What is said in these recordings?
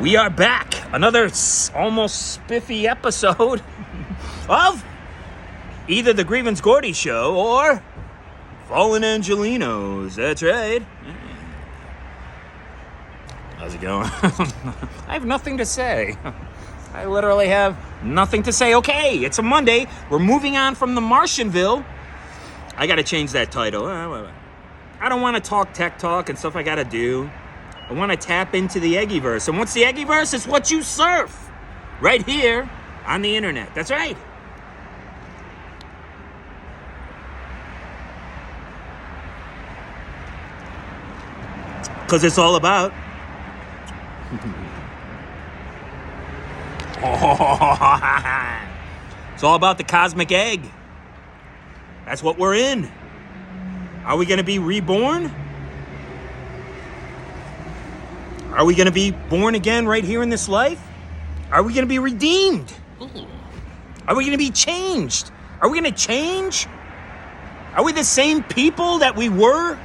We are back. Another almost spiffy episode of either the Grievance Gordy Show or Fallen Angelinos. That's right. How's it going? I have nothing to say. I literally have nothing to say. Okay, it's a Monday. We're moving on from the Martianville. I got to change that title. I don't want to talk tech talk and stuff I got to do. I want to tap into the Eggyverse. And what's the Eggyverse? It's what you surf right here on the internet. That's right. Because it's all about... It's all about the cosmic egg. That's what we're in. Are we going to be reborn? Are we going to be born again right here in this life? Are we going to be redeemed? Are we going to be changed? Are we going to change? Are we the same people that we were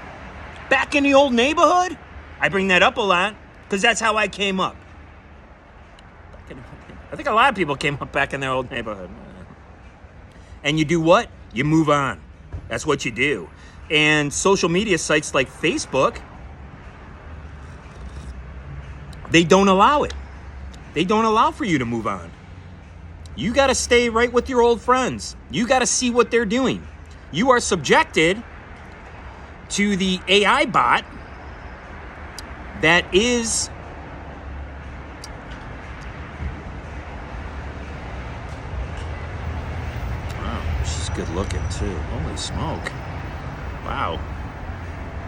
back in the old neighborhood? I bring that up a lot because that's how I came up. I think a lot of people came up back in their old neighborhood. And you do what? You move on. That's what you do. And social media sites like Facebook, they don't allow it. They don't allow for you to move on. You got to stay right with your old friends. You got to see what they're doing. You are subjected to the AI bot that is wow, she's good looking too. Holy smoke. Wow.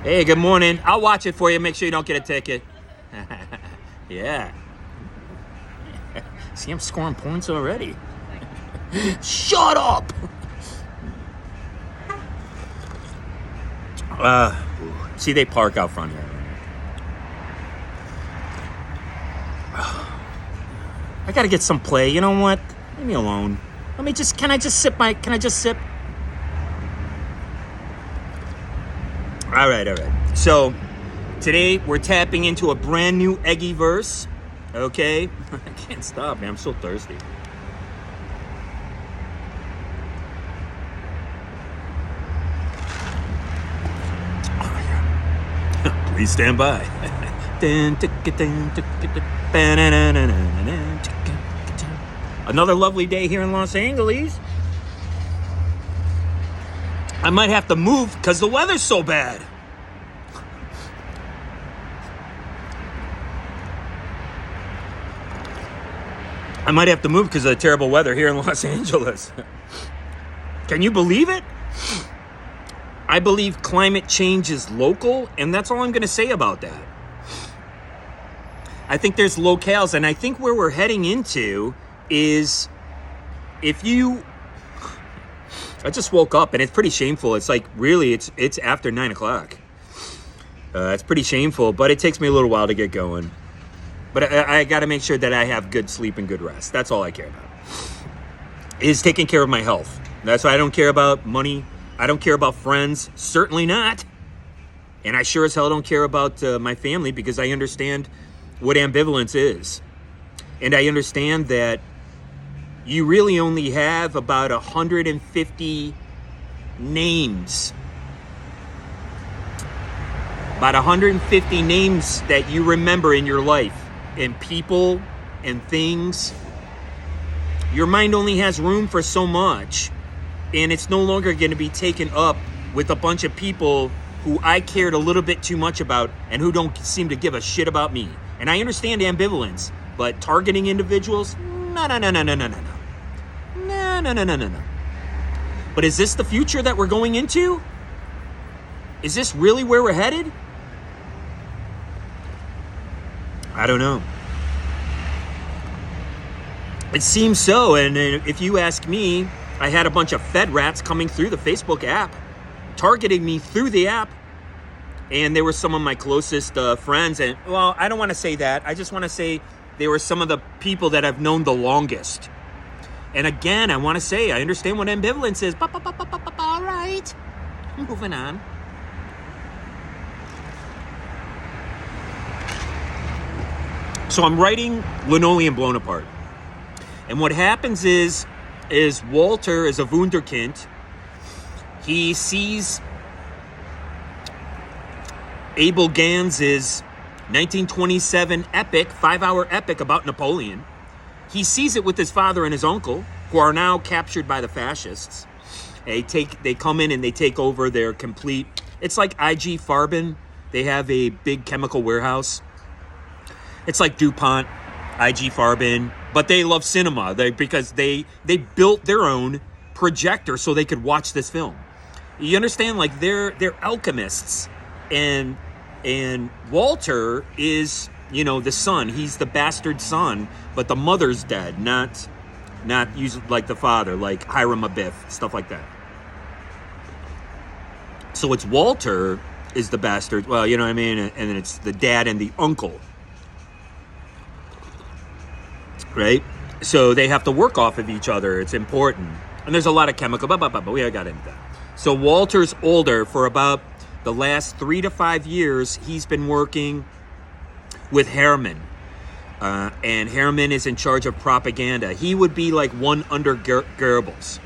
Hey, good morning. I'll watch it for you. Make sure you don't get a ticket. Yeah. See, I'm scoring points already. Shut up! See, they park out front here. I gotta get some play. You know what? Leave me alone. Can I just sip? All right. So, today we're tapping into a brand new Eggyverse. Okay? I can't stop, man. I'm so thirsty. Oh, yeah. Please stand by. Another lovely day here in Los Angeles. I might have to move because the weather's so bad. I might have to move because of the terrible weather here in Los Angeles. Can you believe it? I believe climate change is local, and that's all I'm going to say about that. I think there's locales, and I think where we're heading into is if you... I just woke up, and it's pretty shameful. It's like, really, it's after 9 o'clock. It's pretty shameful, but it takes me a little while to get going. But I got to make sure that I have good sleep and good rest. That's all I care about. Is taking care of my health. That's why I don't care about money. I don't care about friends. Certainly not. And I sure as hell don't care about my family because I understand what ambivalence is. And I understand that you really only have about 150 names. About 150 names that you remember in your life. And people and things. Your mind only has room for so much. And it's no longer going to be taken up with a bunch of people who I cared a little bit too much about and who don't seem to give a shit about me. And I understand ambivalence, but targeting individuals? No. But is this the future that we're going into? Is this really where we're headed? I don't know. It seems so, and if you ask me, I had a bunch of Fed rats coming through the Facebook app, targeting me through the app, and they were some of my closest friends, and, well, I don't want to say that. I just want to say they were some of the people that I've known the longest. And again, I want to say, I understand what ambivalence is. All right, moving on. So I'm writing Linoleum Blown Apart. And what happens is Walter is a wunderkind. He sees Abel Gans's 1927 epic, 5-hour epic about Napoleon. He sees it with his father and his uncle, who are now captured by the fascists. They come in and they take over their complete... It's like IG Farben. They have a big chemical warehouse. It's like DuPont, IG Farben, but they love cinema because they built their own projector so they could watch this film. You understand? Like they're alchemists, and Walter is, you know, the son. He's the bastard son, but the mother's dead, not used like the father, like Hiram Abiff, stuff like that. So it's Walter is the bastard. Well, you know what I mean? And then it's the dad and the uncle. Right? So they have to work off of each other. It's important. And there's a lot of chemical, but we got into that. So Walter's older. For about the last 3 to 5 years, he's been working with Herman. And Herman is in charge of propaganda. He would be like one under Goebbels,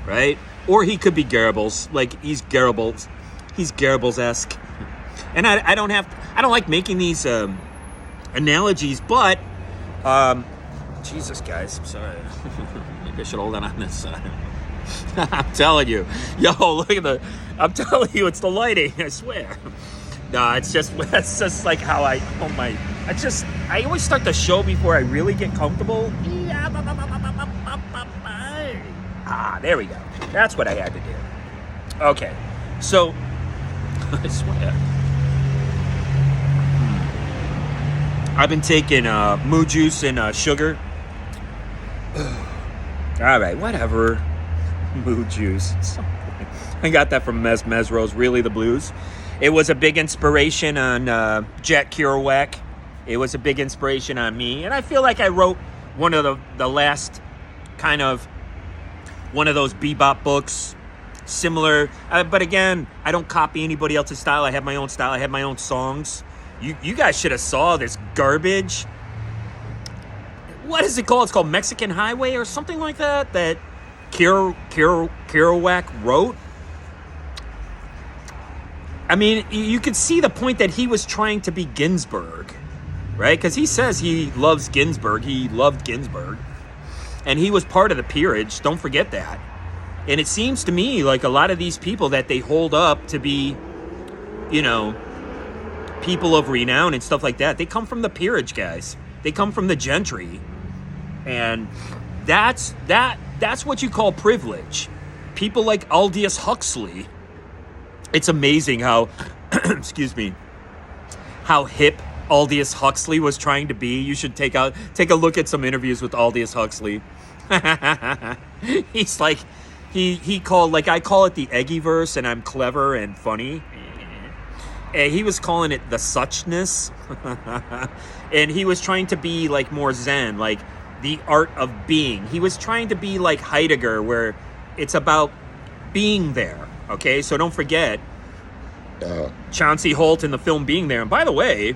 right? Or he could be Goebbels, like he's Goebbels. He's Goebbels-esque. And I don't like making these analogies, but Jesus, guys, I'm sorry. Maybe I should hold on this side. I'm telling you, look at I'm telling you, it's the lighting. I swear. No, it's just like how I always start the show before I really get comfortable. There we go. That's what I had to do. Okay, so I swear. I've been taking moo juice and sugar. All right, whatever. Moo juice. I got that from Mesro's Really the Blues. It was a big inspiration on Jack Kerouac. It was a big inspiration on me. And I feel like I wrote one of the last kind of one of those bebop books. Similar. But again, I don't copy anybody else's style. I have my own style. I have my own songs. You guys should have saw this garbage. What is it called? It's called Mexican Highway or something like that. That Kerouac wrote. I mean, you could see the point that he was trying to be Ginsberg, right? Because he says he loves Ginsberg. He loved Ginsberg. And he was part of the peerage. Don't forget that. And it seems to me like a lot of these people that they hold up to be, you know, people of renown and stuff like that, they come from the peerage, guys. They come from the gentry. And that's what you call privilege. People like Aldous Huxley. It's amazing how, excuse me, how hip Aldous Huxley was trying to be. You should take a look at some interviews with Aldous Huxley. He's like, he called, like I call it the Eggyverse, and I'm clever and funny. And he was calling it the suchness. And he was trying to be like more Zen, like the art of being. He was trying to be like Heidegger, where it's about being there. Okay, so don't forget Chauncey Holt in the film Being There. And by the way,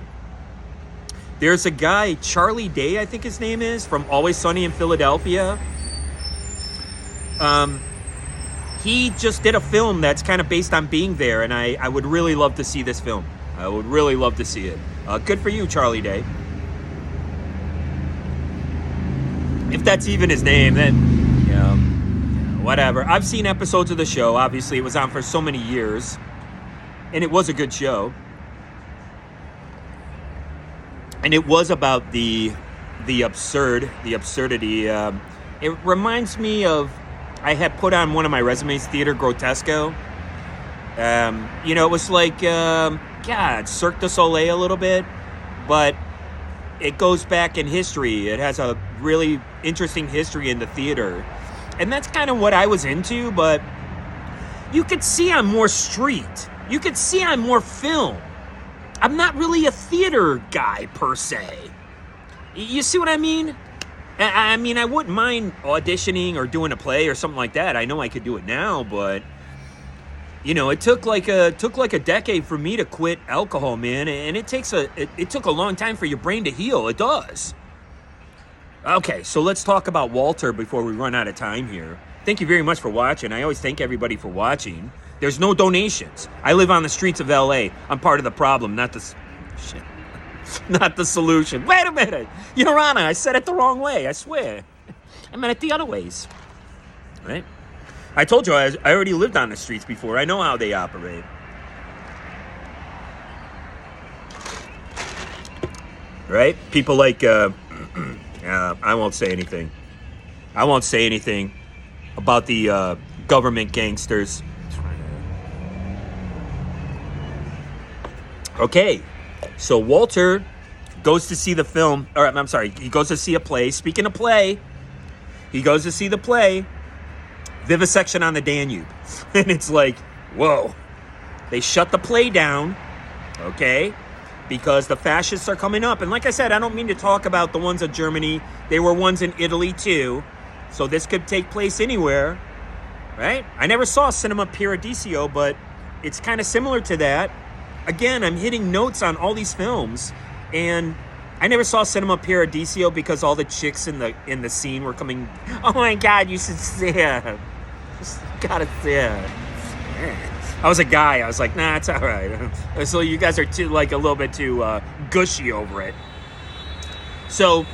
there's a guy, Charlie Day, I think his name is, from Always Sunny in Philadelphia. He just did a film that's kind of based on Being There, and I would really love to see this film. I would really love to see it. Good for you, Charlie Day. If that's even his name, then, you know, whatever. I've seen episodes of the show. Obviously, it was on for so many years, and it was a good show. And it was about the absurdity. It reminds me of, I had put on one of my resumes, Theater Grotesco. You know, it was like, Cirque du Soleil a little bit, but it goes back in history. It has a really interesting history in the theater. And that's kind of what I was into, but you could see I'm more street. You could see I'm more film. I'm not really a theater guy, per se. You see what I mean? I mean, I wouldn't mind auditioning or doing a play or something like that. I know I could do it now, but You know, it took like a decade for me to quit alcohol, man, and it took a long time for your brain to heal. It does. Okay, so let's talk about Walter before we run out of time here. Thank you very much for watching. I always thank everybody for watching. There's no donations. I live on the streets of LA. I'm part of the problem, not the shit. Not the solution. Wait a minute. Your Honor, I said it the wrong way, I swear. I meant it the other ways. Right? I told you I already lived on the streets before. I know how they operate. Right? People like, I won't say anything. I won't say anything about the government gangsters. Okay, so Walter goes to see the film, or I'm sorry, he goes to see a play. Speaking of play, he goes to see the play, Vivisection on the Danube. And it's like, whoa. They shut the play down, okay, because the fascists are coming up. And like I said, I don't mean to talk about the ones in Germany. There were ones in Italy too. So this could take place anywhere, right? I never saw Cinema Paradiso, but it's kind of similar to that. Again, I'm hitting notes on all these films, and I never saw Cinema Paradiso because all the chicks in the scene were coming. Oh my God, you should see it. Just gotta see it. I was a guy. I was like, nah, it's all right. So you guys are too, like, a little bit too gushy over it. So,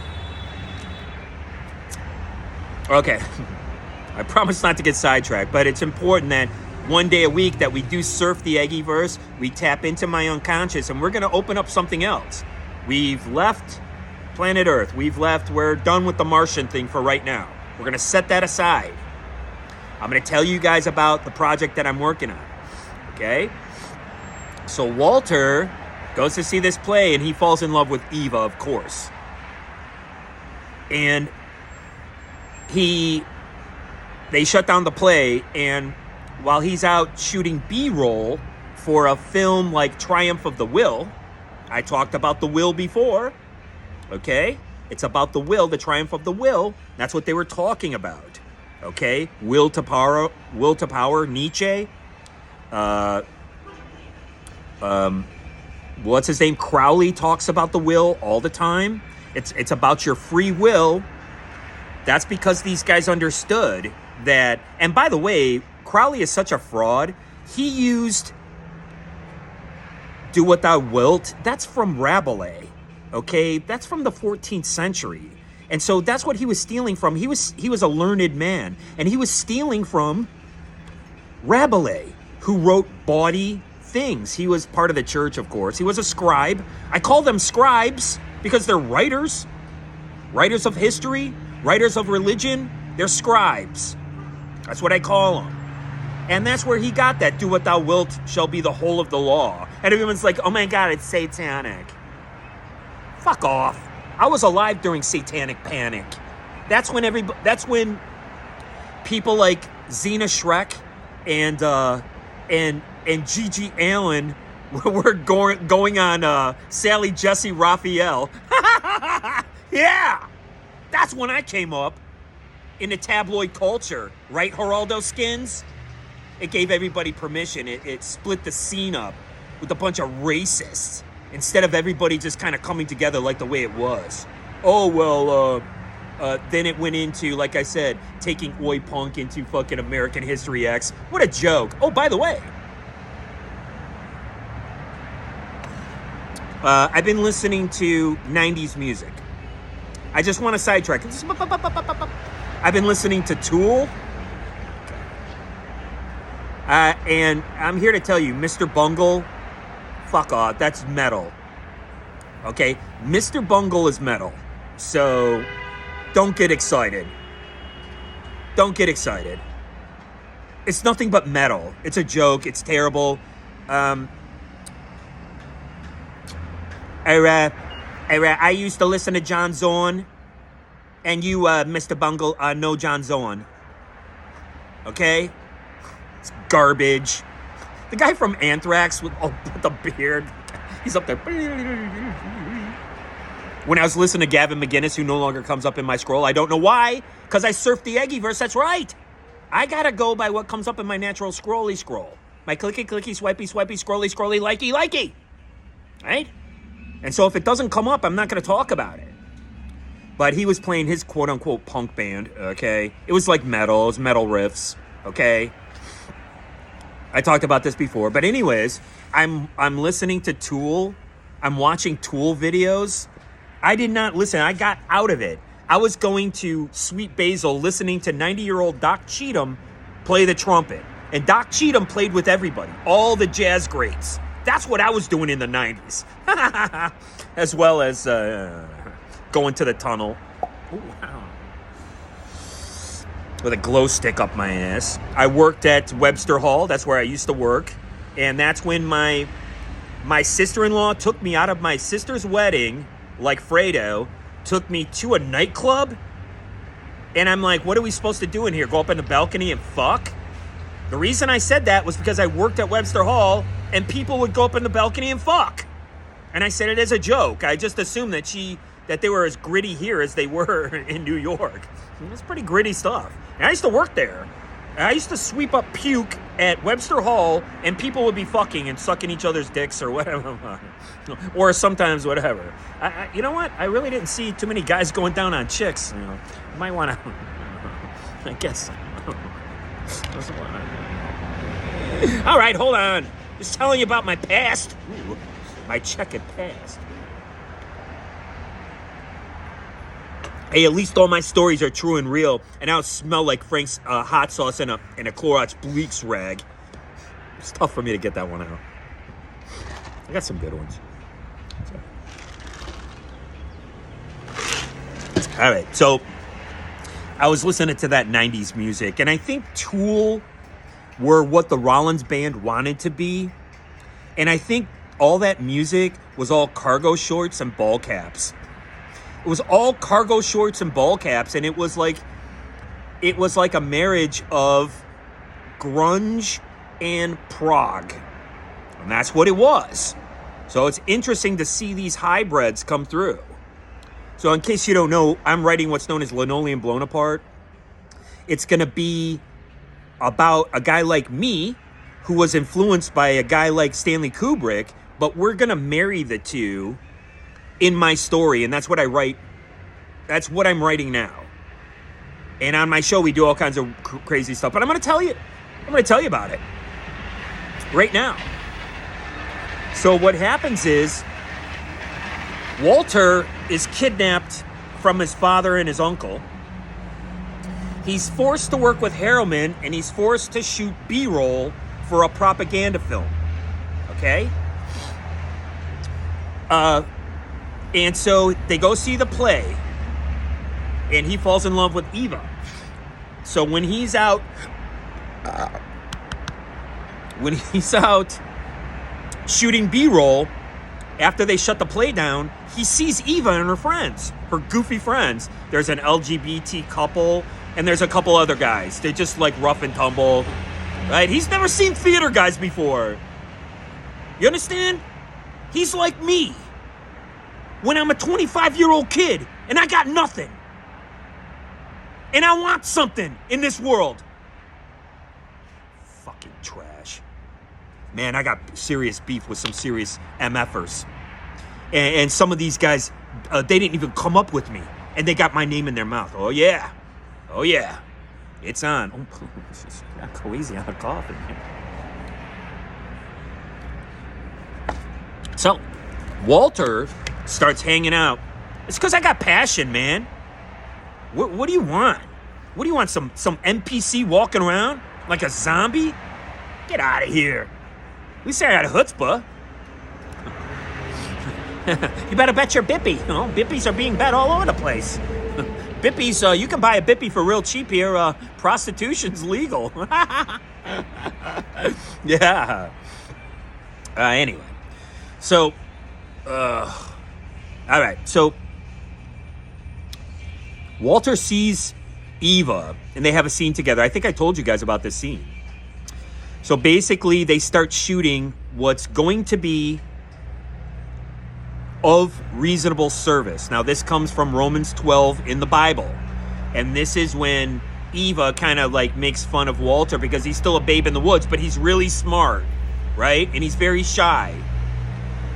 okay. I promise not to get sidetracked, but it's important that one day a week that we do surf the Eggieverse, we tap into my unconscious, and we're going to open up something else. We've left planet Earth. We're done with the Martian thing for right now. We're going to set that aside. I'm going to tell you guys about the project that I'm working on. Okay? So Walter goes to see this play, and he falls in love with Eva, of course. And they shut down the play, and while he's out shooting B-roll for a film like Triumph of the Will, I talked about the will before, okay? It's about the will, the triumph of the will. That's what they were talking about, okay? Will to power, Nietzsche. What's his name? Crowley talks about the will all the time. It's about your free will. That's because these guys understood that, and by the way, Crowley is such a fraud. He used "Do What Thou Wilt." That's from Rabelais, okay? That's from the 14th century. And so that's what he was stealing from. He was a learned man, and he was stealing from Rabelais, who wrote bawdy things. He was part of the church, of course. He was a scribe. I call them scribes because they're writers of history, writers of religion. They're scribes. That's what I call them. And that's where he got that, "Do what thou wilt shall be the whole of the law." And everyone's like, oh my God, it's satanic. Fuck off. I was alive during Satanic Panic. That's when people like Zena Shrek and Gigi Allen were going on Sally Jesse Raphael. Yeah. That's when I came up in the tabloid culture, right, Geraldo Skins? It gave everybody permission. It split the scene up with a bunch of racists instead of everybody just kind of coming together like the way it was. Oh, well, then it went into, like I said, taking Oi Punk into fucking American History X. What a joke. Oh, by the way, I've been listening to 90s music. I just want to sidetrack. I've been listening to Tool. And I'm here to tell you, Mr. Bungle, fuck off. That's metal. Okay? Mr. Bungle is metal. So, don't get excited. Don't get excited. It's nothing but metal. It's a joke. It's terrible. I used to listen to John Zorn. And you, Mr. Bungle, know John Zorn. Okay? It's garbage. The guy from Anthrax with the beard, he's up there. When I was listening to Gavin McGinnis, who no longer comes up in my scroll, I don't know why, because I surfed the Eggieverse. That's right. I gotta go by what comes up in my natural scroll. my clicky, swipey, scrolly, likey. Right? And so if it doesn't come up, I'm not going to talk about it. But he was playing his quote-unquote punk band, okay? It was like metal. It was metal riffs, okay? I talked about this before. But anyways, I'm listening to Tool. I'm watching Tool videos. I did not listen. I got out of it. I was going to Sweet Basil listening to 90-year-old Doc Cheatham play the trumpet. And Doc Cheatham played with everybody, all the jazz greats. That's what I was doing in the 90s. As well as going to the tunnel. Ooh, wow. With a glow stick up my ass. I worked at Webster Hall. That's where I used to work. And that's when my sister-in-law took me out of my sister's wedding, like Fredo, took me to a nightclub. And I'm like, what are we supposed to do in here? Go up in the balcony and fuck? The reason I said that was because I worked at Webster Hall and people would go up in the balcony and fuck. And I said it as a joke. I just assumed that they were as gritty here as they were in New York. It was pretty gritty stuff. And I used to work there. And I used to sweep up puke at Webster Hall, and people would be fucking and sucking each other's dicks or whatever. Or sometimes whatever. You know what? I really didn't see too many guys going down on chicks. You know, you might want to. I guess. All right, hold on. Just telling you about my past. Ooh, my checkered past. Hey, at least all my stories are true and real, and I don't smell like Frank's hot sauce in a Clorox bleach rag. It's tough for me to get that one out. I got some good ones. All right, so I was listening to that 90s music, and I think Tool were what the Rollins band wanted to be. And I think all that music was all cargo shorts and ball caps. It was all cargo shorts and ball caps, and it was like a marriage of grunge and prog. And that's what it was. So it's interesting to see these hybrids come through. So in case you don't know, I'm writing what's known as Linoleum Blown Apart. It's going to be about a guy like me who was influenced by a guy like Stanley Kubrick, but we're going to marry the two in my story, and that's what I write. That's what I'm writing now. And on my show, we do all kinds of crazy stuff. But I'm going to tell you about it right now. So what happens is Walter is kidnapped from his father and his uncle. He's forced to work with Harriman, and he's forced to shoot B-roll for a propaganda film. Okay? And so they go see the play, and he falls in love with Eva. So when he's out shooting B-roll, after they shut the play down, he sees Eva and her friends, her goofy friends. There's an LGBT couple, and there's a couple other guys. They're just like rough and tumble, right? He's never seen theater guys before. You understand? He's like me when I'm a 25-year-old kid and I got nothing. And I want something in this world. Fucking trash. Man, I got serious beef with some serious MFers. And some of these guys, they didn't even come up with me. And they got my name in their mouth. Oh, yeah. Oh, yeah. It's on. Oh, not go easy on the coffee, man. So, Walter starts hanging out. It's because I got passion, man. What do you want? What do you want? Some NPC walking around like a zombie? Get out of here. At least I got a chutzpah. You better bet your bippy. You know, bippies are being bet all over the place. Bippies, you can buy a bippy for real cheap here. Prostitution's legal. Yeah. Anyway. So, all right. So, Walter sees Eva, and they have a scene together. I think I told you guys about this scene. So basically, they start shooting what's going to be of reasonable service. Now, this comes from Romans 12 in the Bible. And this is when Eva kind of like makes fun of Walter because he's still a babe in the woods, but he's really smart, right? And he's very shy.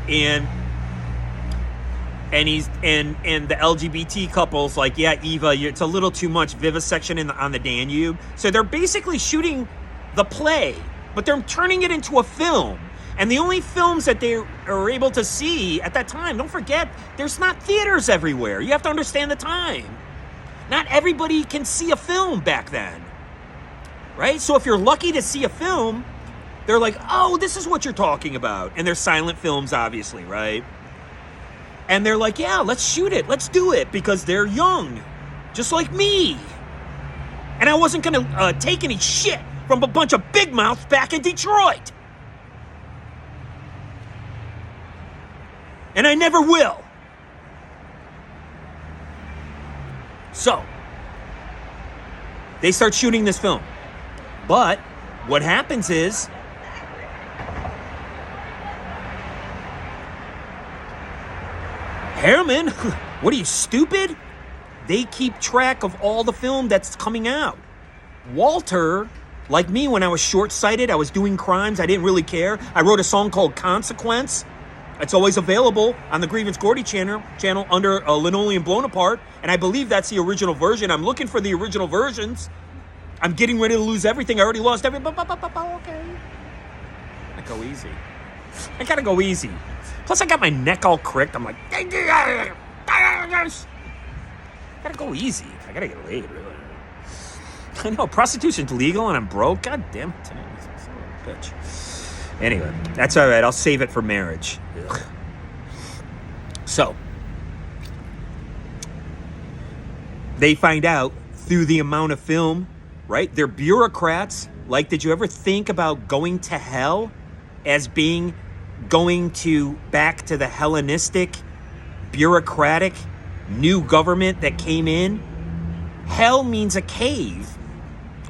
And the LGBT couple's like, yeah, Eva, it's a little too much vivisection on the Danube. So they're basically shooting the play, but they're turning it into a film. And the only films that they are able to see at that time, don't forget, there's not theaters everywhere. You have to understand the time. Not everybody can see a film back then, right? So if you're lucky to see a film, they're like, oh, this is what you're talking about. And they're silent films, obviously, right? And they're like, yeah, let's shoot it. Let's do it because they're young, just like me. And I wasn't going to take any shit from a bunch of big mouths back in Detroit. And I never will. So, they start shooting this film. But what happens is, Herman, what are you, stupid? They keep track of all the film that's coming out. Walter, like me when I was short-sighted, I was doing crimes, I didn't really care. I wrote a song called Consequence. It's always available on the Grievance Gordy channel under Linoleum Blown Apart, and I believe that's the original version. I'm looking for the original versions. I'm getting ready to lose everything. I already lost everything. Okay. I go easy. I gotta go easy. Plus, I got my neck all cricked. I'm like, gotta go easy. I gotta get laid. I know, prostitution's legal and I'm broke. God damn it. Bitch. Anyway, that's all right. I'll save it for marriage. Ugh. So, they find out through the amount of film, right? They're bureaucrats. Like, did you ever think about going to hell as being going back to the Hellenistic, bureaucratic, new government that came in? Hell means a cave.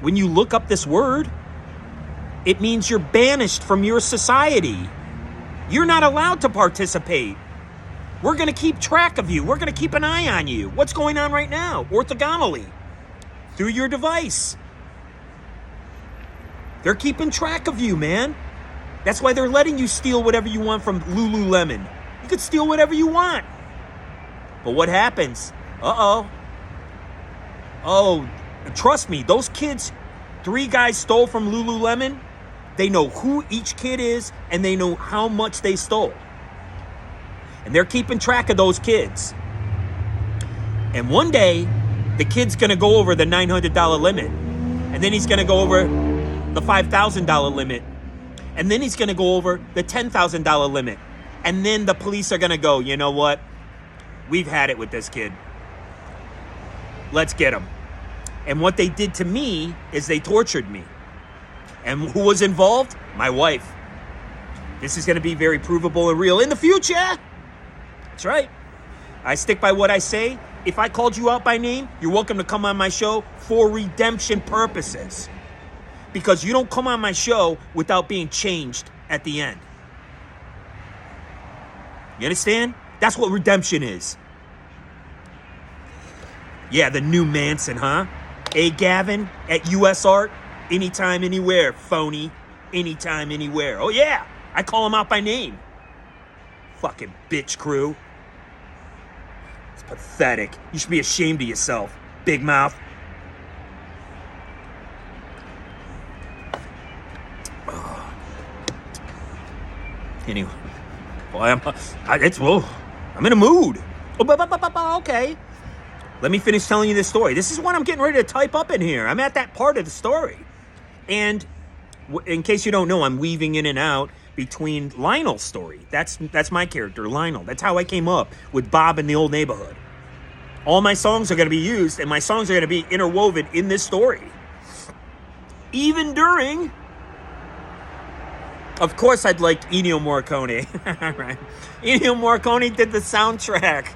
When you look up this word, it means you're banished from your society. You're not allowed to participate. We're going to keep track of you. We're going to keep an eye on you. What's going on right now? Orthogonally. Through your device. They're keeping track of you, man. That's why they're letting you steal whatever you want from Lululemon. You could steal whatever you want. But what happens? Oh, trust me, those kids, 3 guys stole from Lululemon. They know who each kid is, and they know how much they stole. And they're keeping track of those kids. And one day, the kid's going to go over the $900 limit. And then he's going to go over the $5,000 limit. And then he's going to go over the $10,000 limit. And then the police are going to go, you know what? We've had it with this kid. Let's get him. And what they did to me is they tortured me. And who was involved? My wife. This is going to be very provable and real in the future. That's right. I stick by what I say. If I called you out by name, you're welcome to come on my show for redemption purposes. Because you don't come on my show without being changed at the end. You understand? That's what redemption is. Yeah, the new Manson, huh? A Gavin at US Art. Anytime, anywhere, phony. Anytime, anywhere. Oh, yeah. I call him out by name. Fucking bitch crew. It's pathetic. You should be ashamed of yourself, big mouth. Anyway. Well, I'm in a mood. Okay. Let me finish telling you this story. This is what I'm getting ready to type up in here. I'm at that part of the story. And in case you don't know, I'm weaving in and out between Lionel's story. That's my character, Lionel. That's how I came up with Bob in the Old Neighborhood. All my songs are going to be used, and my songs are going to be interwoven in this story. Even during... Of course, I'd like Ennio Morricone. Right. Ennio Morricone did the soundtrack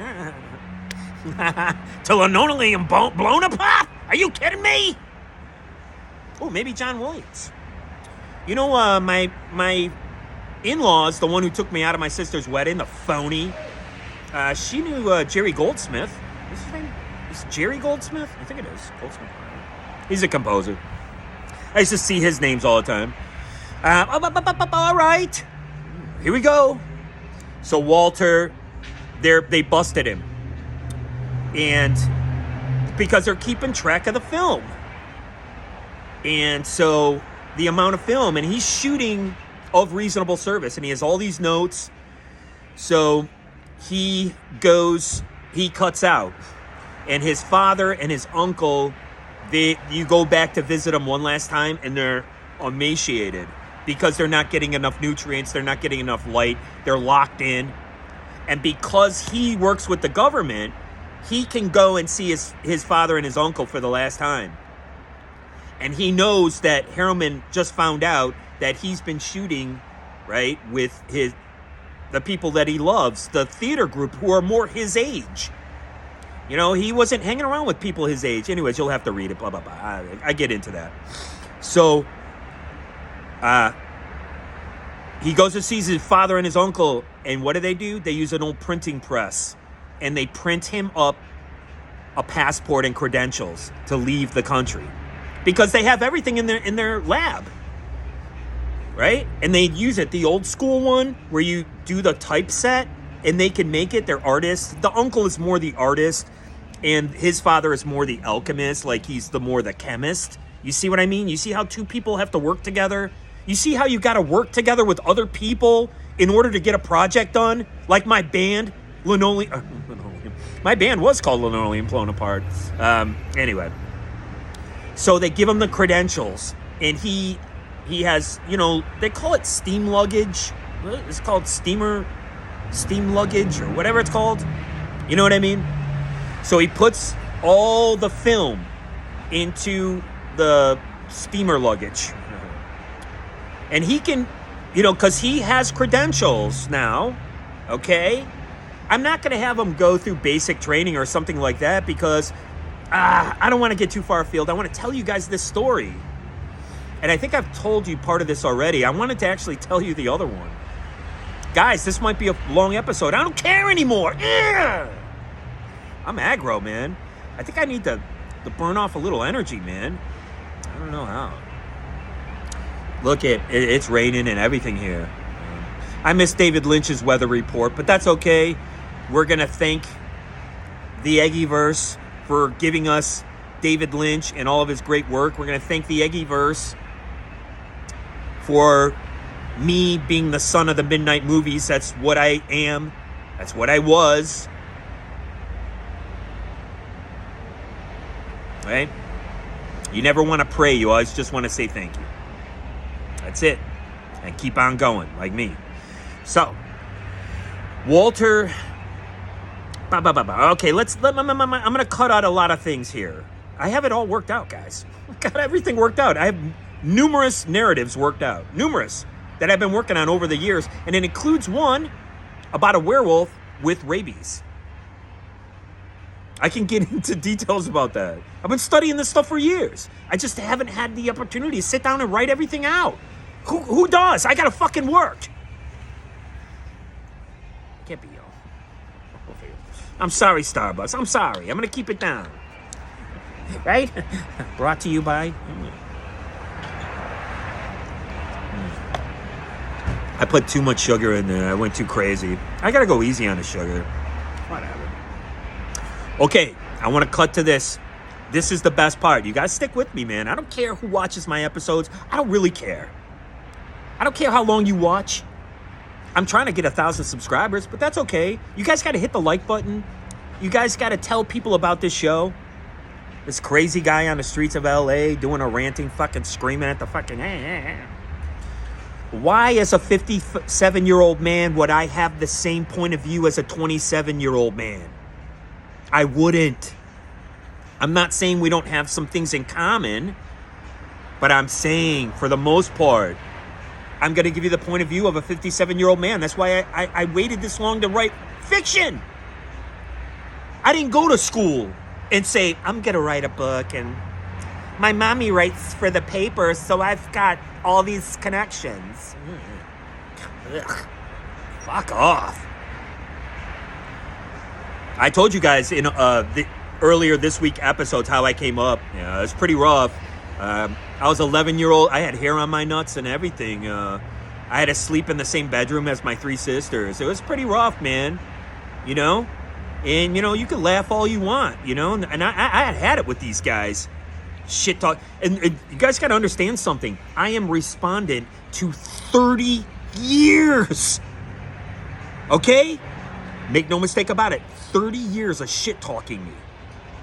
to Linoleum Blown Apart. Are you kidding me? Oh, maybe John Williams. You know, my in-laws, the one who took me out of my sister's wedding, the phony. She knew Jerry Goldsmith. What's his name? Is it Jerry Goldsmith? I think it is. Goldsmith. He's a composer. I used to see his names all the time. All right. Here we go. So Walter, they busted him. And because they're keeping track of the film. And so the amount of film, and he's shooting of Reasonable Service, and he has all these notes. So he cuts out. And his father and his uncle, you go back to visit them one last time, and they're emaciated because they're not getting enough nutrients, they're not getting enough light, they're locked in. And because he works with the government, he can go and see his father and his uncle for the last time. And he knows that Harriman just found out that he's been shooting, right, with the people that he loves, the theater group who are more his age. You know, he wasn't hanging around with people his age. Anyways, you'll have to read it, blah, blah, blah. I get into that. So, he goes to see his father and his uncle, and what do? They use an old printing press, and they print him up a passport and credentials to leave the country. Because they have everything in their lab, right? And they use it, the old school one, where you do the typeset, and they can make it. They're artists. The uncle is more the artist, and his father is more the alchemist, like he's more the chemist. You see what I mean? You see how two people have to work together? You see how you got to work together with other people in order to get a project done? Like my band, Linoleum. My band was called Linoleum Blown Apart. Anyway. So they give him the credentials, and he has, you know, they call it steam luggage. It's called steam luggage or whatever it's called. You know what I mean? So he puts all the film into the steamer luggage. And he can, you know, because he has credentials now, okay? I'm not going to have him go through basic training or something like that because I don't want to get too far afield. I want to tell you guys this story. And I think I've told you part of this already. I wanted to actually tell you the other one. Guys, this might be a long episode. I don't care anymore. Yeah! I'm aggro, man. I think I need to burn off a little energy, man. I don't know how. Look, it's raining and everything here. I missed David Lynch's weather report, but that's okay. We're going to thank the Eggyverse for giving us David Lynch and all of his great work. We're going to thank the Eggyverse for me being the son of the midnight movies. That's what I am. That's what I was. Right? You never want to pray. You always just want to say thank you. That's it. And keep on going, like me. So, Walter... Okay, I'm going to cut out a lot of things here. I have it all worked out, guys. I got everything worked out. I have numerous narratives worked out. Numerous. That I've been working on over the years. And it includes one about a werewolf with rabies. I can get into details about that. I've been studying this stuff for years. I just haven't had the opportunity to sit down and write everything out. Who does? I gotta fucking work. Can't be yo. I'm sorry, Starbucks. I'm sorry. I'm gonna keep it down. Right? Brought to you by... I put too much sugar in there. I went too crazy. I gotta go easy on the sugar. Whatever. Okay, I want to cut to this. This is the best part. You guys stick with me, man. I don't care who watches my episodes. I don't really care. I don't care how long you watch. I'm trying to get 1,000 subscribers, but that's okay. You guys got to hit the like button. You guys got to tell people about this show. This crazy guy on the streets of LA doing a ranting, fucking screaming at the fucking... Why, as a 57-year-old man, would I have the same point of view as a 27-year-old man? I wouldn't. I'm not saying we don't have some things in common, but I'm saying, for the most part, I'm going to give you the point of view of a 57-year-old man. That's why I waited this long to write fiction. I didn't go to school and say, I'm going to write a book, and my mommy writes for the paper, so I've got all these connections. Ugh. Fuck off. I told you guys in earlier this week episodes how I came up. Yeah, it was pretty rough. I was 11-year-old. I had hair on my nuts and everything. I had to sleep in the same bedroom as my 3 sisters. It was pretty rough, man. You know? And, you know, you can laugh all you want, you know? And I had it with these guys. Shit talk. And you guys got to understand something. I am respondent to 30 years. Okay? Make no mistake about it. 30 years of shit talking me.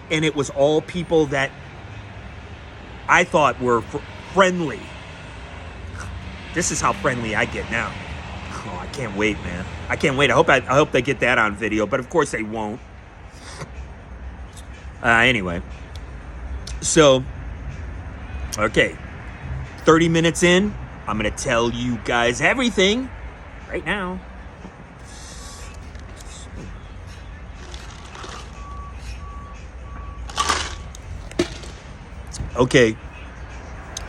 And it was all people that I thought were friendly. This is how friendly I get now. Oh, I can't wait, man. I can't wait. I hope they get that on video, but of course they won't. Anyway. So, okay. 30 minutes in, I'm going to tell you guys everything right now. Okay.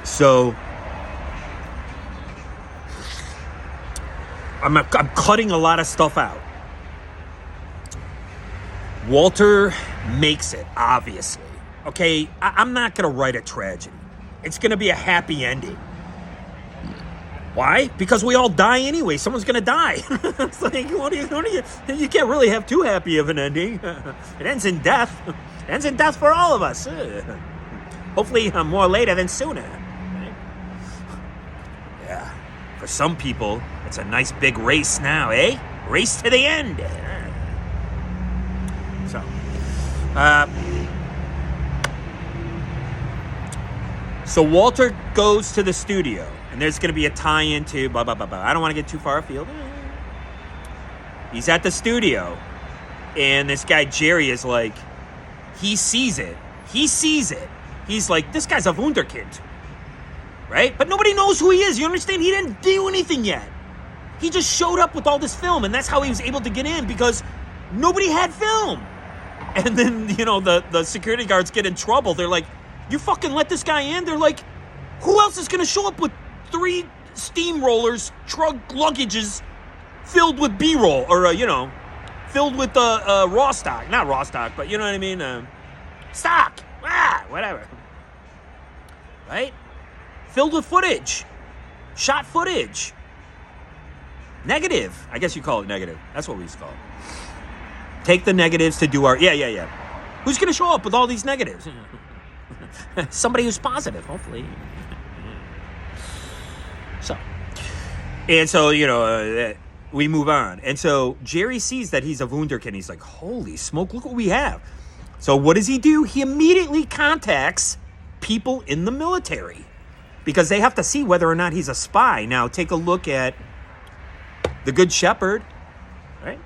So, I'm cutting a lot of stuff out. Walter makes it, obviously. Okay, I'm not going to write a tragedy. It's going to be a happy ending. Why? Because we all die anyway. Someone's going to die. It's like, you can't really have too happy of an ending. It ends in death. It ends in death for all of us. Hopefully more later than sooner. Right? Yeah. For some people, it's a nice big race now, eh? Race to the end. So Walter goes to the studio, and there's going to be a tie-in to blah, blah, blah, blah. I don't want to get too far afield. He's at the studio, and this guy Jerry is like, he sees it. He's like, this guy's a wunderkind, right? But nobody knows who he is. You understand? He didn't do anything yet. He just showed up with all this film, and that's how he was able to get in, because nobody had film. And then, you know, the security guards get in trouble. They're like, you fucking let this guy in? They're like, who else is going to show up with 3 steamrollers, truck luggages filled with B-roll, or, filled with raw stock. Not raw stock, but you know what I mean? Stock. Whatever. Right? Filled with footage. Shot footage. Negative. I guess you call it negative. That's what we used to call it. Take the negatives to do our... Yeah. Who's going to show up with all these negatives? Somebody who's positive, hopefully. So, we move on. And so Jerry sees that he's a wunderkind. He's like, holy smoke, look what we have. So what does he do? He immediately contacts people in the military because they have to see whether or not he's a spy. Now, take a look at The Good Shepherd, right?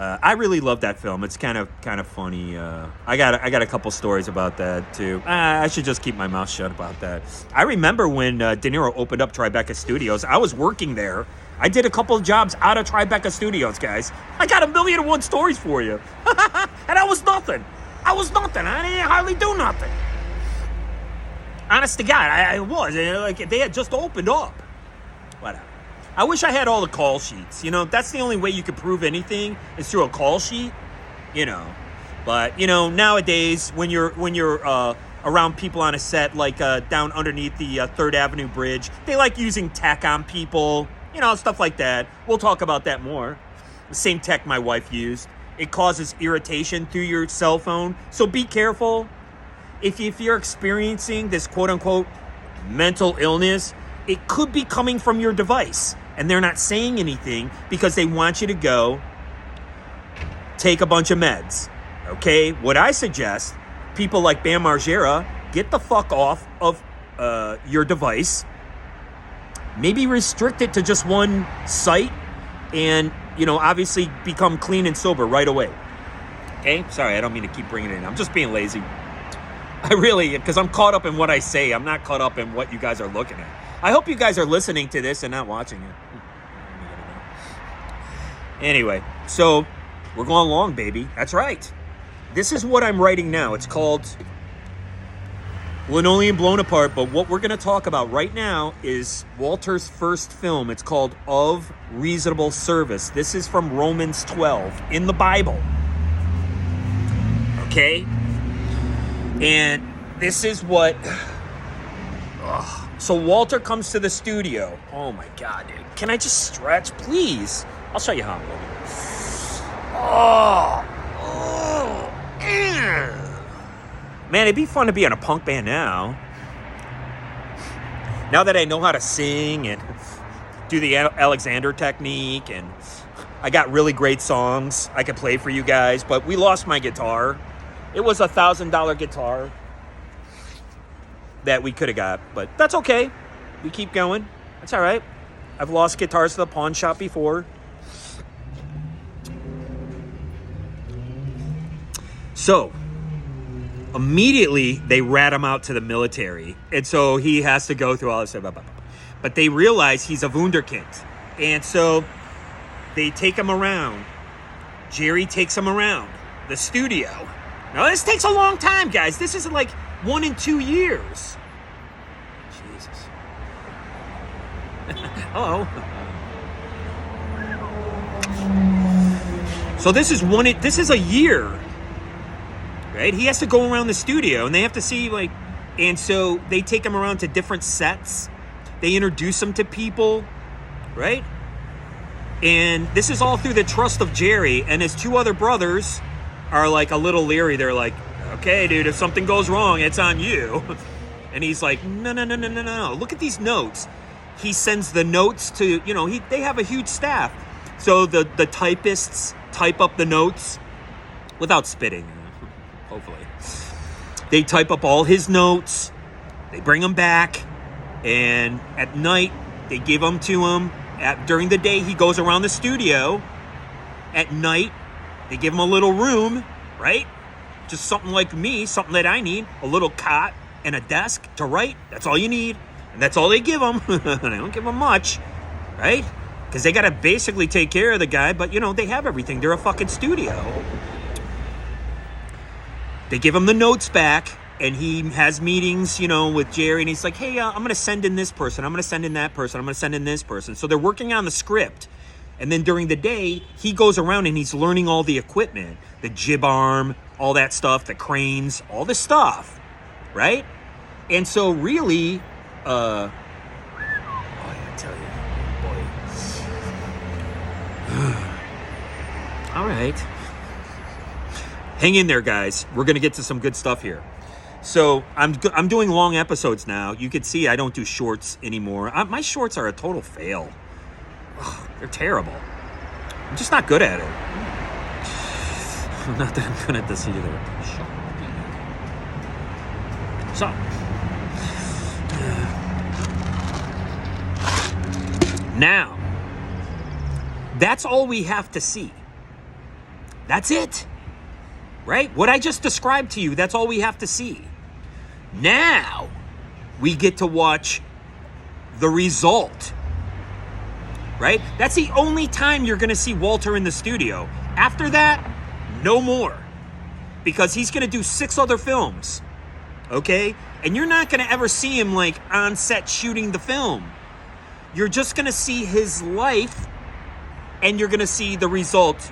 I really love that film. It's kind of funny. I got a couple stories about that too. I should just keep my mouth shut about that. I remember when De Niro opened up Tribeca Studios. I was working there. I did a couple of jobs out of Tribeca Studios, guys. I got 1,000,001 stories for you, and I was nothing. I didn't hardly do nothing. Honest to God, I was. Like they had just opened up. Whatever. I wish I had all the call sheets. You know, that's the only way you could prove anything is through a call sheet. You know, but nowadays when you're around people on a set like down underneath the 3rd Avenue Bridge, they like using tech on people. Stuff like that. We'll talk about that more. The same tech my wife used. It causes irritation through your cell phone. So be careful. If you're experiencing this quote-unquote mental illness, it could be coming from your device. And they're not saying anything because they want you to go take a bunch of meds. Okay? What I suggest, people like Bam Margera, get the fuck off of your device. Maybe restrict it to just one site and, obviously become clean and sober right away. Okay? Sorry, I don't mean to keep bringing it in. I'm just being lazy. Because I'm caught up in what I say. I'm not caught up in what you guys are looking at. I hope you guys are listening to this and not watching it. Anyway, so we're going along, baby. That's right. This is what I'm writing now. It's called Linoleum Blown Apart, but what we're going to talk about right now is Walter's first film. It's called Of Reasonable Service. This is from Romans 12 in the Bible. Okay? And this is what... Ugh. So Walter comes to the studio. Oh my God, dude. Can I just stretch, please? I'll show you how I'm moving. Man, it'd be fun to be in a punk band now. Now that I know how to sing and do the Alexander technique, and I got really great songs I could play for you guys, but we lost my guitar. It was a $1,000 guitar that we could have got, but that's okay. We keep going. That's all right. I've lost guitars to the pawn shop before. So, immediately they rat him out to the military, and so he has to go through all this stuff. But they realize he's a wunderkind, and so they take him around. Jerry takes him around the studio. Now this takes a long time, guys. This isn't like 1 and 2 years. Jesus. Hello. So this is a year. Right? He has to go around the studio, and they have to see, like, and so they take him around to different sets. They introduce him to people, right? And this is all through the trust of Jerry, and his 2 other brothers are like a little leery. They're like, okay, dude, if something goes wrong, it's on you. And he's like, no. Look at these notes. He sends the notes to, they have a huge staff. So the typists type up the notes without spitting. Hopefully. They type up all his notes. They bring them back. And at night, they give them to him. During the day, he goes around the studio. At night, they give him a little room, right? Just something like me, something that I need. A little cot and a desk to write. That's all you need. And that's all they give him. They don't give him much, right? Because they got to basically take care of the guy. But, they have everything. They're a fucking studio. They give him the notes back, and he has meetings, with Jerry, and he's like, hey, I'm going to send in this person. I'm going to send in that person. I'm going to send in this person. So they're working on the script. And then during the day, he goes around and he's learning all the equipment, the jib arm, all that stuff, the cranes, all this stuff, right? And so really, I tell you, boy. All right. Hang in there, guys. We're going to get to some good stuff here. So I'm doing long episodes now. You can see I don't do shorts anymore. My shorts are a total fail. Ugh, they're terrible. I'm just not good at it. Not that I'm good at this either. So. Now, that's all we have to see. That's it. Right? What I just described to you, that's all we have to see. Now, we get to watch the result. Right? That's the only time you're going to see Walter in the studio. After that, no more. Because he's going to do 6 other films. Okay? And you're not going to ever see him, like, on set shooting the film. You're just going to see his life, and you're going to see the result.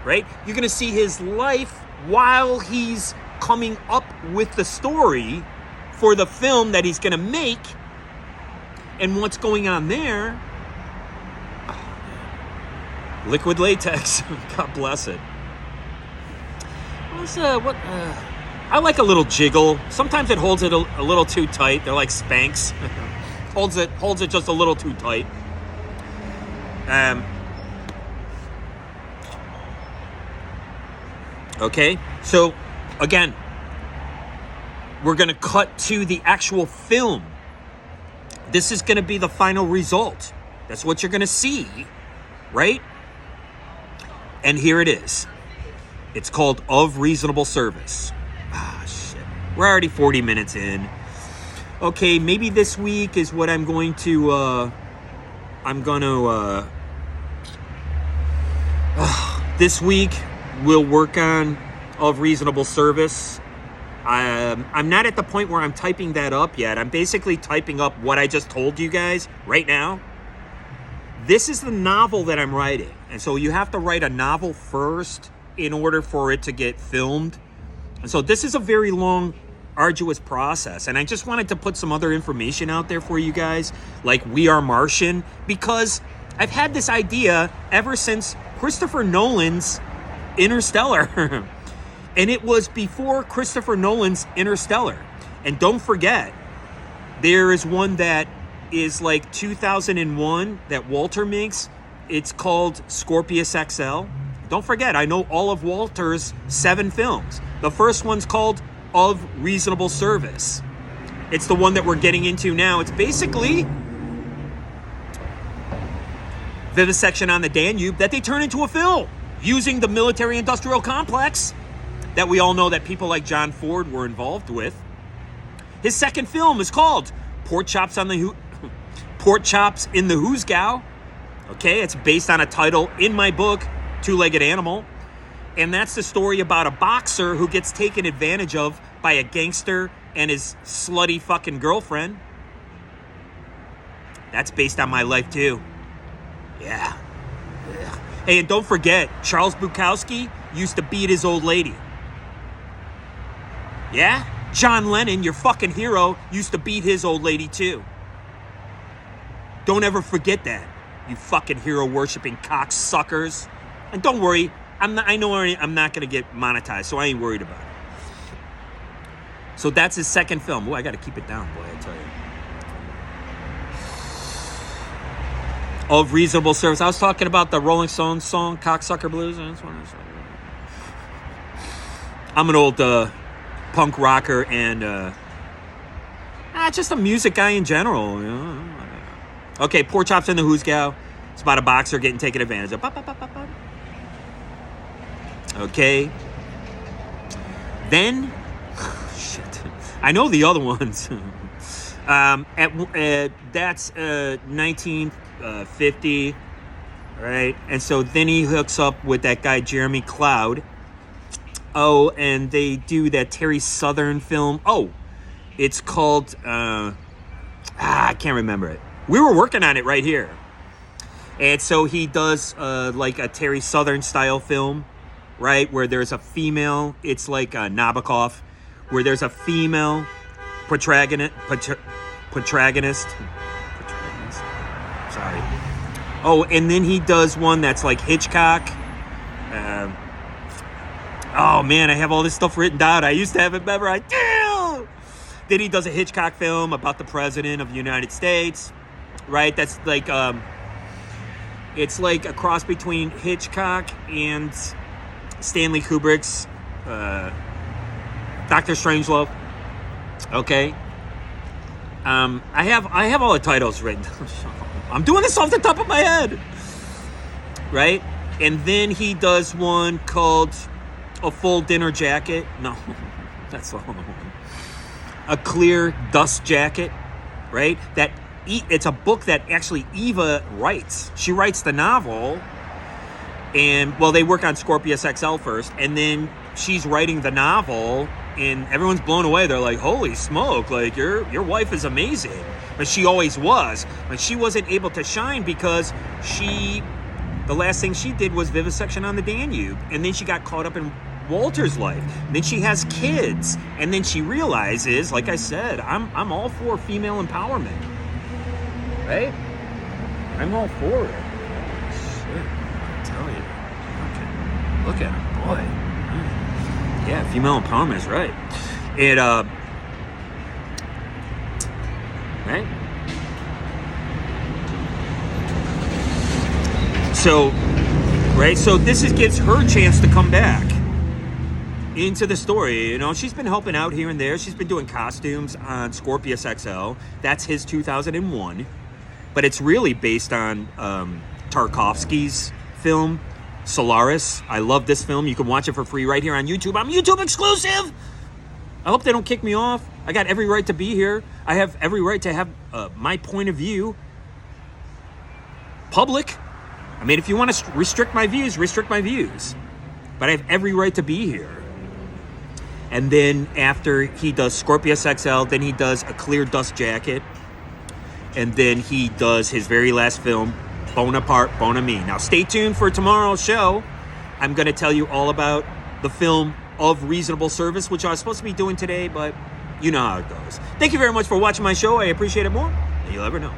Right? You're going to see his life while he's coming up with the story for the film that he's going to make, and what's going on there. Liquid latex. God bless it. I like a little jiggle. Sometimes it holds it a little too tight. They're like Spanx. holds it just a little too tight. Okay, so again, we're going to cut to the actual film. This is going to be the final result. That's what you're going to see, right? And here it is. It's called Unreasonable Service. Ah, shit. We're already 40 minutes in. Okay, maybe this week is what I'm going to, this week we'll work on Unreasonable Service. I'm not at the point where I'm typing that up yet. I'm basically typing up what I just told you guys right now. This is the novel that I'm writing. And so you have to write a novel first in order for it to get filmed. And so this is a very long arduous process. And I just wanted to put some other information out there for you guys, like We Are Martian, because I've had this idea ever since Christopher Nolan's Interstellar. And it was before Christopher Nolan's Interstellar. And don't forget, there is one that is like 2001 that Walter makes. It's called Scorpius XL. Don't forget, I know all of Walter's 7 films. The first one's called Of Reasonable Service. It's the one that we're getting into now. It's basically vivisection on the Danube that they turn into a film using the military-industrial complex that we all know that people like John Ford were involved with. His second film is called Pork Chops in the Hoosgow. Okay, it's based on a title in my book, Two-Legged Animal. And that's the story about a boxer who gets taken advantage of by a gangster and his slutty fucking girlfriend. That's based on my life too. Yeah. Hey, and don't forget, Charles Bukowski used to beat his old lady. Yeah? John Lennon, your fucking hero, used to beat his old lady too. Don't ever forget that, you fucking hero-worshipping cocksuckers. And don't worry, I'm not going to get monetized, so I ain't worried about it. So that's his second film. Oh, I got to keep it down, boy, I tell you. Of Reasonable Service. I was talking about the Rolling Stones song, Cocksucker Blues. I'm an old punk rocker and just a music guy in general. You know? Okay, Pork Chops in the Hoosgow. It's about a boxer getting taken advantage of. Okay. Then, shit. I know the other ones. That's 1950, right? And so then he hooks up with that guy Jeremy Cloud. Oh, and they do that Terry Southern film. Oh, it's called I can't remember it. We were working on it right here. And so he does like a Terry Southern style film, right? Where there's a female, it's like Nabokov, where there's a female protagonist. Sorry. Oh, and then he does one that's like Hitchcock. Oh man, I have all this stuff written down. I used to have it memorized. Damn! Then he does a Hitchcock film about the president of the United States, right? That's like it's like a cross between Hitchcock and Stanley Kubrick's Dr. Strangelove. Okay. I have all the titles written. I'm doing this off the top of my head. Right? And then he does one called A Full Dinner Jacket. No, that's the wrong one. A Clear Dust Jacket. Right? It's a book that actually Eva writes. She writes the novel. And, well, they work on Scorpius XL first. And then she's writing the novel. And everyone's blown away. They're like, holy smoke, like, your wife is amazing. But she always was. But she wasn't able to shine because the last thing she did was vivisection on the Danube. And then she got caught up in Walter's life. And then she has kids. And then she realizes, like I said, I'm all for female empowerment. Right? I'm all for it. Shit, I tell you. Look at him, boy. Yeah, female empowerment is right. Right? So, right? So this gives her a chance to come back into the story. You know, she's been helping out here and there. She's been doing costumes on Scorpius XL. That's his 2001. But it's really based on Tarkovsky's film, Solaris. I love this film. You can watch it for free right here on YouTube. I'm YouTube exclusive. I hope they don't kick me off. I got every right to be here. I have every right to have my point of view public. I mean, if you want to restrict my views, restrict my views. But I have every right to be here. And then after he does Scorpius XL, then he does A Clear Dust Jacket. And then he does his very last film, Bonaparte, Bon Ami. Now, stay tuned for tomorrow's show. I'm going to tell you all about the film Of Reasonable Service, which I was supposed to be doing today, but You know how it goes. Thank you very much for watching my show. I appreciate it more than you'll ever know.